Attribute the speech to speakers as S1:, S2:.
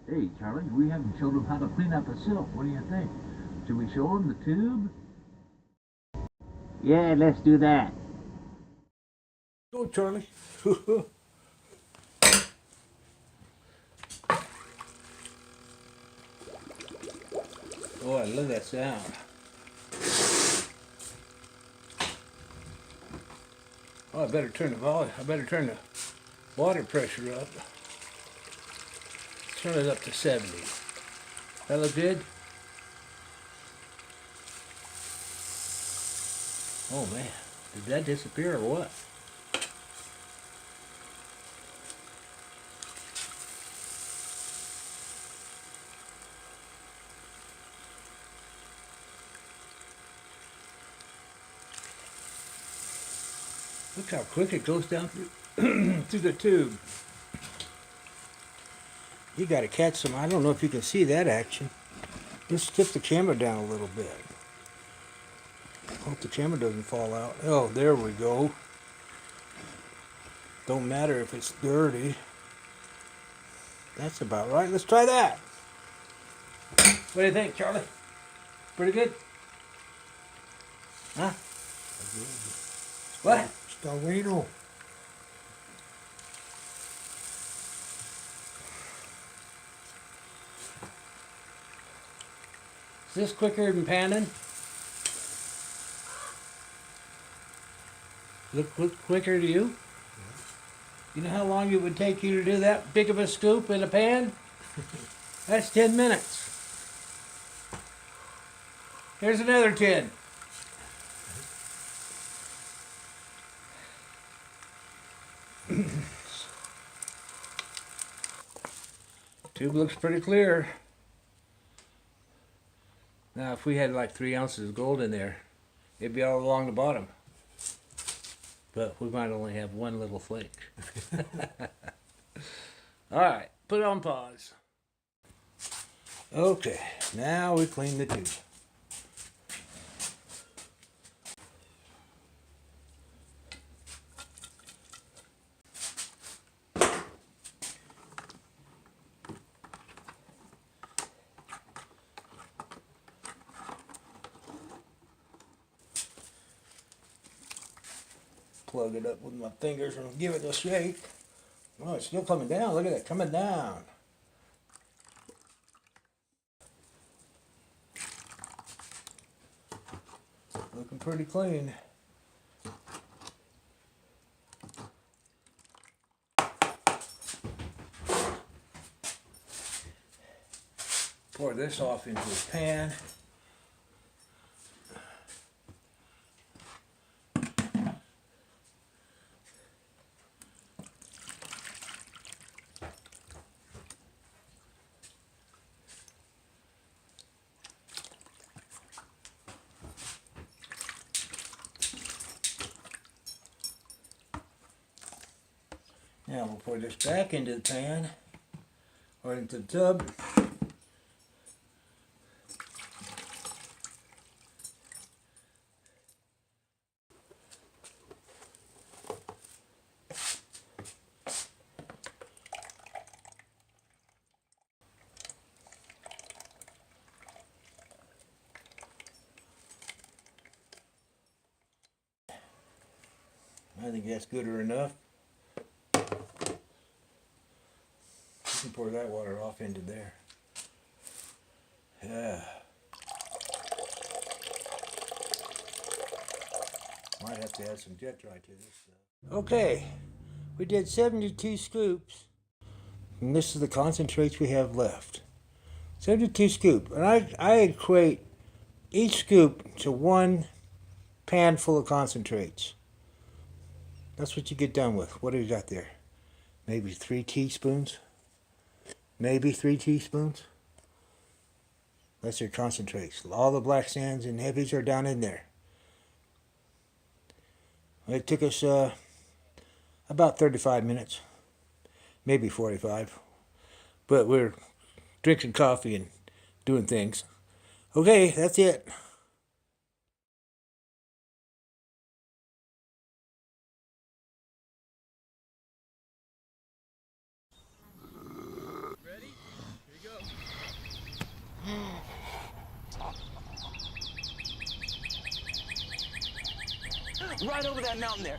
S1: Hey, Charlie, we haven't showed them how to clean up a silt. What do you think? Should we show them the tube?
S2: Yeah, let's do that.
S3: Go, Charlie. Oh, I love that sound. Oh, I better turn the volume. I better turn the water pressure up. Turn it up to 70. That look good? Oh man, did that disappear or what? Look how quick it goes down through, through the tube. You gotta catch some. I don't know if you can see that action. Just tip the camera down a little bit. Hope the camera doesn't fall out. Oh, there we go. Don't matter if it's dirty. That's about right. Let's try that. What do you think, Charlie? Pretty good? Huh? What?
S4: Está bueno.
S3: Is this quicker than panning? Look quicker to you? You know how long it would take you to do that big of a scoop in a pan? That's 10 minutes. Here's another 10. Tube looks pretty clear. Now if we had like 3 ounces of gold in there, it'd be all along the bottom. But we might only have one little flake. Alright, put it on pause. Okay, now we clean the tube. Plug it up with my fingers and give it a shake. Oh, it's still coming down. Look at it, coming down. Looking pretty clean. Pour this off into a pan. Now we'll pour this back into the pan or into the tub. I think that's good or enough. You can pour that water off into there. Yeah. Might have to add some jet dry to this. Okay, we did 72 scoops, and this is the concentrates we have left. 72 scoop, and I equate each scoop to 1 pan full of concentrates. That's what you get done with. What do you got there? Maybe 3 teaspoons? Maybe 3 teaspoons? That's your concentrates. All the black sands and heavies are down in there. It took us about 35 minutes, maybe 45. But we're drinking coffee and doing things. Okay, that's it.
S2: Right over that mountain there.